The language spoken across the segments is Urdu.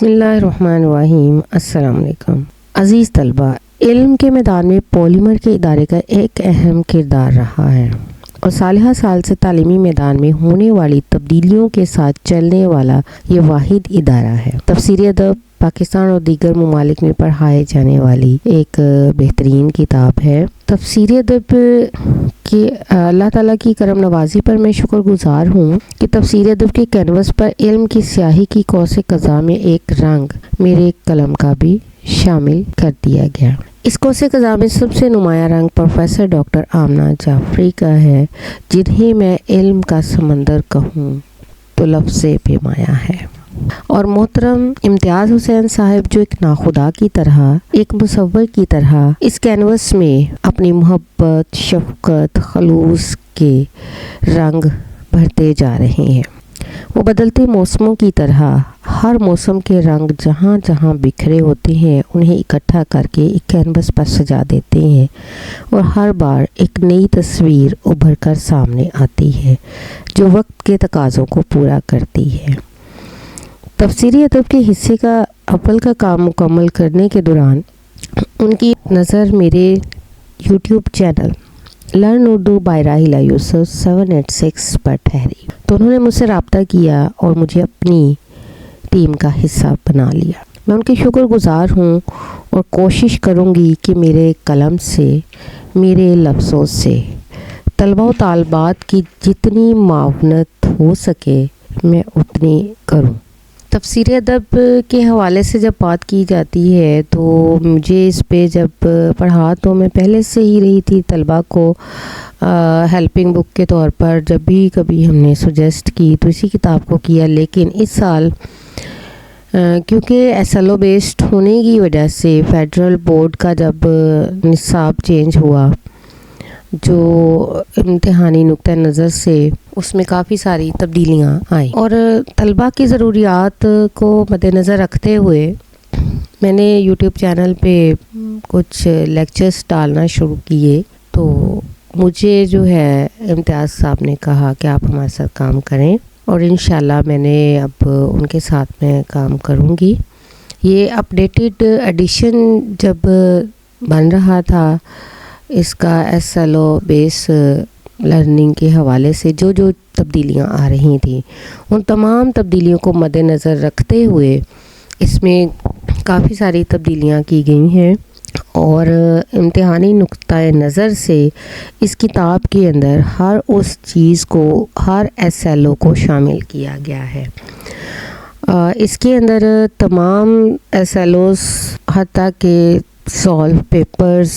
بسم اللہ الرحمن الرحیم۔ السلام علیکم عزیز طلبہ، علم کے میدان میں پولیمر کے ادارے کا ایک اہم کردار رہا ہے اور سالہ سال سے تعلیمی میدان میں ہونے والی تبدیلیوں کے ساتھ چلنے والا یہ واحد ادارہ ہے۔ تفسیر ادب پاکستان اور دیگر ممالک میں پڑھائے جانے والی ایک بہترین کتاب ہے۔ تفسیر ادب کہ اللہ تعالیٰ کی کرم نوازی پر میں شکر گزار ہوں کہ تفسیر ادب کے کینوس پر علم کی سیاہی کی قوس قزح میں ایک رنگ میرے قلم کا بھی شامل کر دیا گیا۔ اس قوس قزح میں سب سے نمایاں رنگ پروفیسر ڈاکٹر آمنہ جعفری کا ہے، جنہیں میں علم کا سمندر کہوں تو لفظ بے مایا ہے، اور محترم امتیاز حسین صاحب جو ایک ناخدا کی طرح، ایک مصور کی طرح اس کینوس میں اپنی محبت، شفقت، خلوص کے رنگ بھرتے جا رہے ہیں۔ وہ بدلتے موسموں کی طرح ہر موسم کے رنگ جہاں جہاں بکھرے ہوتے ہیں انہیں اکٹھا کر کے ایک کینوس پر سجا دیتے ہیں، اور ہر بار ایک نئی تصویر ابھر کر سامنے آتی ہے جو وقت کے تقاضوں کو پورا کرتی ہے۔ تفسیری ادب کے حصے کا اول کا کام مکمل کرنے کے دوران ان کی نظر میرے YouTube channel learn Urdu by Raheela Yousuf 786 پر ٹھہری تو انہوں نے مجھ سے رابطہ کیا اور مجھے اپنی ٹیم کا حصہ بنا لیا۔ میں ان کی شکر گزار ہوں اور کوشش کروں گی کہ میرے قلم سے، میرے لفظوں سے طلبہ و طالبات کی جتنی معاونت ہو سکے میں اتنی کروں۔ تفسیر ادب کے حوالے سے جب بات کی جاتی ہے تو مجھے اس پہ جب پڑھا تو میں پہلے سے ہی رہی تھی طلبہ کو ہیلپنگ بک کے طور پر، جب بھی کبھی ہم نے سجیسٹ کی تو اسی کتاب کو کیا، لیکن اس سال کیونکہ SLO بیسڈ ہونے کی وجہ سے فیڈرل بورڈ کا جب نصاب چینج ہوا، جو امتحانی نقطہ نظر سے اس میں کافی ساری تبدیلیاں آئیں، اور طلبہ کی ضروریات کو مد نظر رکھتے ہوئے میں نے یوٹیوب چینل پہ کچھ لیکچرز ڈالنا شروع کیے۔ تو مجھے جو ہے امتیاز صاحب نے کہا کہ آپ ہمارے ساتھ کام کریں، اور انشاءاللہ میں نے اب ان کے ساتھ میں کام کروں گی۔ یہ اپڈیٹڈ ایڈیشن جب بن رہا تھا اس کا SLO بیس لرننگ کے حوالے سے جو تبدیلیاں آ رہی تھیں، ان تمام تبدیلیوں کو مد نظر رکھتے ہوئے اس میں کافی ساری تبدیلیاں کی گئی ہیں، اور امتحانی نقطہ نظر سے اس کتاب کے اندر ہر اس چیز کو، ہر SLO کو شامل کیا گیا ہے۔ اس کے اندر تمام SLOs حتیٰ کہ سالو پیپرز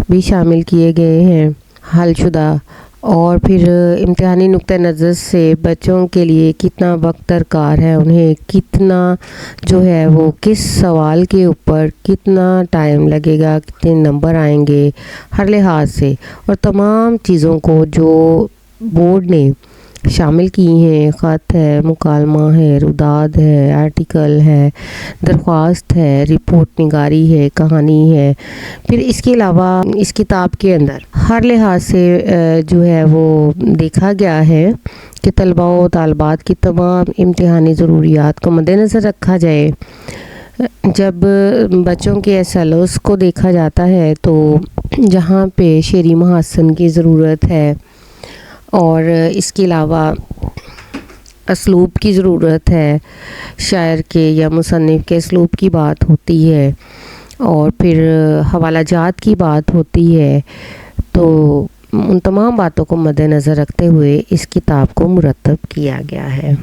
بھی شامل کیے گئے ہیں، حل شدہ، اور پھر امتحانی نقطہ نظر سے بچوں کے لیے کتنا وقت درکار ہے، انہیں کتنا جو ہے وہ کس سوال کے اوپر کتنا ٹائم لگے گا، کتنے نمبر آئیں گے ہر لحاظ سے، اور تمام چیزوں کو جو بورڈ نے شامل کی ہیں، خط ہے، مکالمہ ہے، رداد ہے، آرٹیکل ہے، درخواست ہے، رپورٹ نگاری ہے، کہانی ہے۔ پھر اس کے علاوہ اس کتاب کے اندر ہر لحاظ سے جو ہے وہ دیکھا گیا ہے کہ طلبہ و طالبات کی تمام امتحانی ضروریات کو مد نظر رکھا جائے۔ جب بچوں کے SLOs کو دیکھا جاتا ہے تو جہاں پہ شعری محاسن کی ضرورت ہے، اور اس کے علاوہ اسلوب کی ضرورت ہے، شاعر کے یا مصنف کے اسلوب کی بات ہوتی ہے، اور پھر حوالہ جات کی بات ہوتی ہے، تو ان تمام باتوں کو مد نظر رکھتے ہوئے اس کتاب کو مرتب کیا گیا ہے۔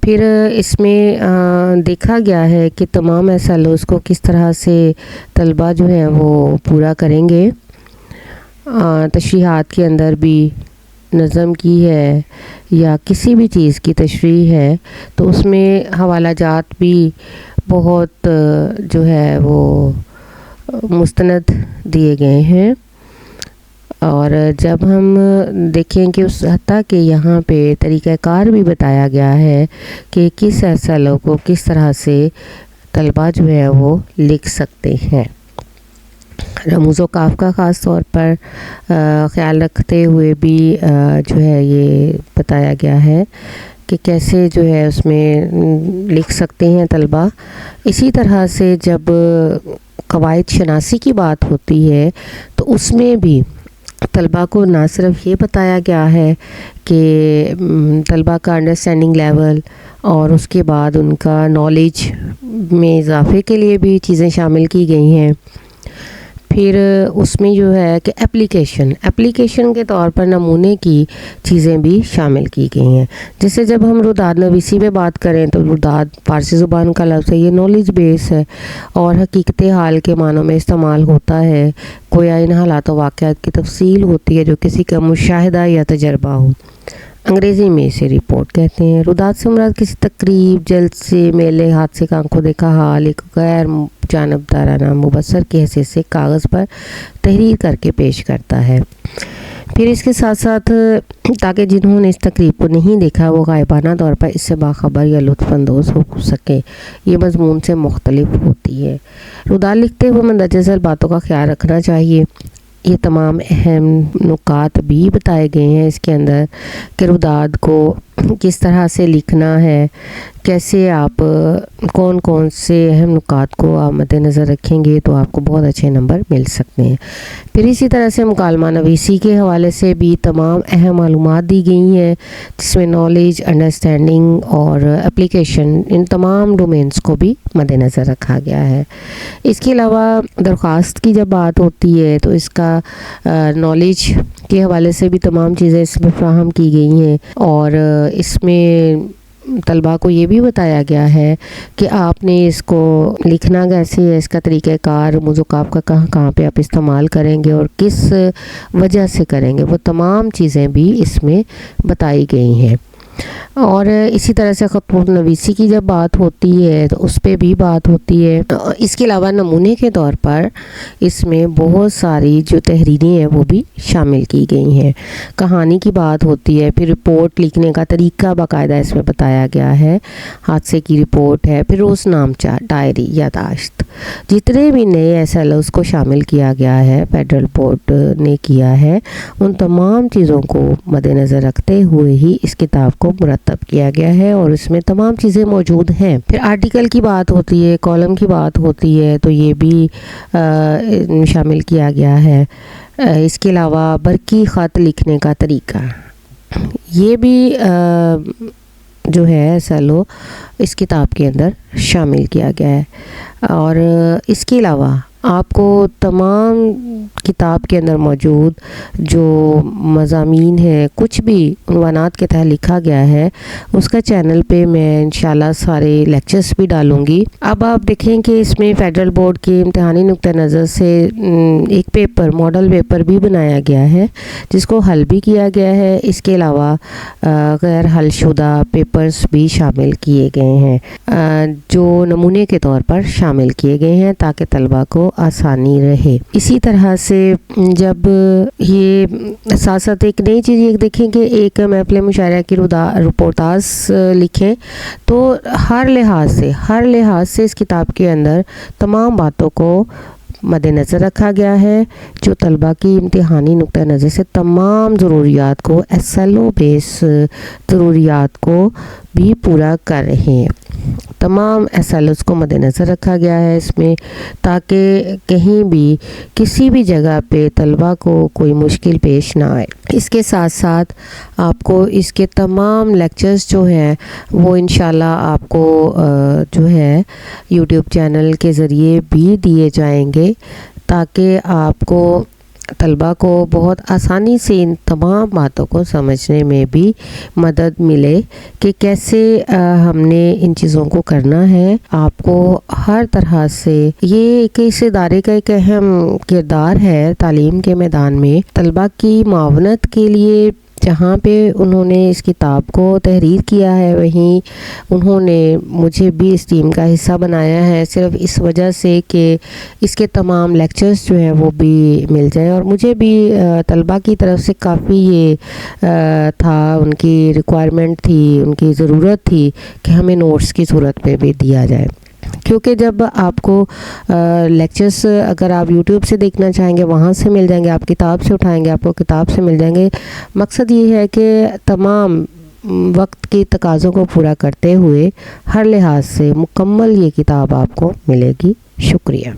پھر اس میں دیکھا گیا ہے کہ تمام SLOs کو کس طرح سے طلبہ جو ہیں وہ پورا کریں گے۔ تشریحات کے اندر بھی نظم کی ہے یا کسی بھی چیز کی تشریح ہے تو اس میں حوالہ جات بھی بہت جو ہے وہ مستند دیے گئے ہیں، اور جب ہم دیکھیں کہ اس حتیٰ کہ یہاں پہ طریقہ کار بھی بتایا گیا ہے کہ کس SLO کو کس طرح سے طلبہ جو ہے وہ لکھ سکتے ہیں۔ رموز و قاف کا خاص طور پر خیال رکھتے ہوئے بھی جو ہے یہ بتایا گیا ہے کہ کیسے جو ہے اس میں لکھ سکتے ہیں طلبہ. اسی طرح سے جب قواعد شناسی کی بات ہوتی ہے تو اس میں بھی طلبہ کو نہ صرف یہ بتایا گیا ہے کہ طلبہ کا انڈرسٹینڈنگ لیول اور اس کے بعد ان کا نالج میں اضافے کے لیے بھی چیزیں شامل کی گئی ہیں. پھر اس میں جو ہے کہ اپلیکیشن کے طور پر نمونے کی چیزیں بھی شامل کی گئی ہیں. جیسے جب ہم روداد نویسی میں بات کریں تو روداد فارسی زبان کا لفظ ہے, یہ نالج بیس ہے اور حقیقت حال کے معنوں میں استعمال ہوتا ہے. گویا ان حالات و واقعات کی تفصیل ہوتی ہے جو کسی کا مشاہدہ یا تجربہ ہو. انگریزی میں اسے رپورٹ کہتے ہیں. روداد سے مراد کسی تقریب, جلسے, میلے, حادثے کا آنکھوں دیکھا حال ایک غیر جانبدارانہ مبصر کی حیثیت سے کاغذ پر تحریر کر کے پیش کرتا ہے. پھر اس کے ساتھ ساتھ تاکہ جنہوں نے اس تقریب کو نہیں دیکھا وہ غائبانہ طور پر اس سے باخبر یا لطف اندوز ہو سکے. یہ مضمون سے مختلف ہوتی ہے. روداد لکھتے ہوئے مندرجہ ذیل باتوں کا خیال رکھنا چاہیے. یہ تمام اہم نکات بھی بتائے گئے ہیں اس کے اندر کہ روداد کو کس طرح سے لکھنا ہے, کیسے آپ کون سے اہم نکات کو آپ مد نظر رکھیں گے تو آپ کو بہت اچھے نمبر مل سکتے ہیں. پھر اسی طرح سے مکالمہ نویسی کے حوالے سے بھی تمام اہم معلومات دی گئی ہیں جس میں نالج, انڈرسٹینڈنگ اور اپلیکیشن ان تمام ڈومینز کو بھی مد نظر رکھا گیا ہے. اس کے علاوہ درخواست کی جب بات ہوتی ہے تو اس کا نالج کے حوالے سے بھی تمام چیزیں اس میں فراہم کی گئی ہیں اور اس میں طلباء کو یہ بھی بتایا گیا ہے کہ آپ نے اس کو لکھنا کیسے ہے, اس کا طریقہ کار, رموز و قاف کا کہاں پہ آپ استعمال کریں گے اور کس وجہ سے کریں گے, وہ تمام چیزیں بھی اس میں بتائی گئی ہیں. اور اسی طرح سے خطوط نویسی کی جب بات ہوتی ہے تو اس پہ بھی بات ہوتی ہے. اس کے علاوہ نمونے کے طور پر اس میں بہت ساری جو تحریریں ہیں وہ بھی شامل کی گئی ہیں. کہانی کی بات ہوتی ہے, پھر رپورٹ لکھنے کا طریقہ باقاعدہ اس میں بتایا گیا ہے. حادثے کی رپورٹ ہے, پھر روز نامچہ, ڈائری, یادداشت, جتنے بھی نئے SLOs کو شامل کیا گیا ہے فیڈرل بورڈ نے کیا ہے ان تمام چیزوں کو مد نظر رکھتے ہوئے ہی اس کتاب کو مرتب کیا گیا ہے اور اس میں تمام چیزیں موجود ہیں. پھر آرٹیکل کی بات ہوتی ہے, کالم کی بات ہوتی ہے تو یہ بھی شامل کیا گیا ہے. اس کے علاوہ برقی خط لکھنے کا طریقہ یہ بھی جو ہے SLO اس کتاب کے اندر شامل کیا گیا ہے. اور اس کے علاوہ آپ کو تمام کتاب کے اندر موجود جو مضامین ہیں, کچھ بھی عنوانات کے تحت لکھا گیا ہے, اس کا چینل پہ میں انشاءاللہ سارے لیکچرز بھی ڈالوں گی. اب آپ دیکھیں کہ اس میں فیڈرل بورڈ کے امتحانی نقطہ نظر سے ایک پیپر, ماڈل پیپر بھی بنایا گیا ہے جس کو حل بھی کیا گیا ہے. اس کے علاوہ غیر حل شدہ پیپرز بھی شامل کیے گئے ہیں جو نمونے کے طور پر شامل کیے گئے ہیں تاکہ طلباء کو آسانی رہے. اسی طرح سے جب یہ ساتھ ساتھ ایک نئی چیز یہ دیکھیں کہ ایک محفل مشاعرہ کی رپورتاز لکھیں تو ہر لحاظ سے اس کتاب کے اندر تمام باتوں کو مد نظر رکھا گیا ہے جو طلباء کی امتحانی نقطہ نظر سے تمام ضروریات کو SLO بیس ضروریات کو بھی پورا کر رہے ہیں. تمام SLOs کو مد نظر رکھا گیا ہے اس میں تاکہ کہیں بھی کسی بھی جگہ پہ طلباء کو کوئی مشکل پیش نہ آئے. اس کے ساتھ ساتھ آپ کو اس کے تمام لیکچرز جو ہیں وہ انشاءاللہ آپ کو جو ہے YouTube چینل کے ذریعے بھی دیے جائیں گے تاکہ آپ کو طلباء کو بہت آسانی سے ان تمام باتوں کو سمجھنے میں بھی مدد ملے کہ کیسے ہم نے ان چیزوں کو کرنا ہے. آپ کو ہر طرح سے یہ اس ادارے کا ایک اہم کردار ہے تعلیم کے میدان میں طلباء کی معاونت کے لیے. جہاں پہ انہوں نے اس کتاب کو تحریر کیا ہے وہیں انہوں نے مجھے بھی اس ٹیم کا حصہ بنایا ہے صرف اس وجہ سے کہ اس کے تمام لیکچرز جو ہیں وہ بھی مل جائیں. اور مجھے بھی طلباء کی طرف سے کافی یہ تھا, ان کی ریکوائرمنٹ تھی, ان کی ضرورت تھی کہ ہمیں نوٹس کی صورت میں بھی دیا جائے کیونکہ جب آپ کو لیکچرز اگر آپ YouTube سے دیکھنا چاہیں گے وہاں سے مل جائیں گے, آپ کتاب سے اٹھائیں گے آپ کو کتاب سے مل جائیں گے. مقصد یہ ہے کہ تمام وقت کے تقاضوں کو پورا کرتے ہوئے ہر لحاظ سے مکمل یہ کتاب آپ کو ملے گی۔ شکریہ۔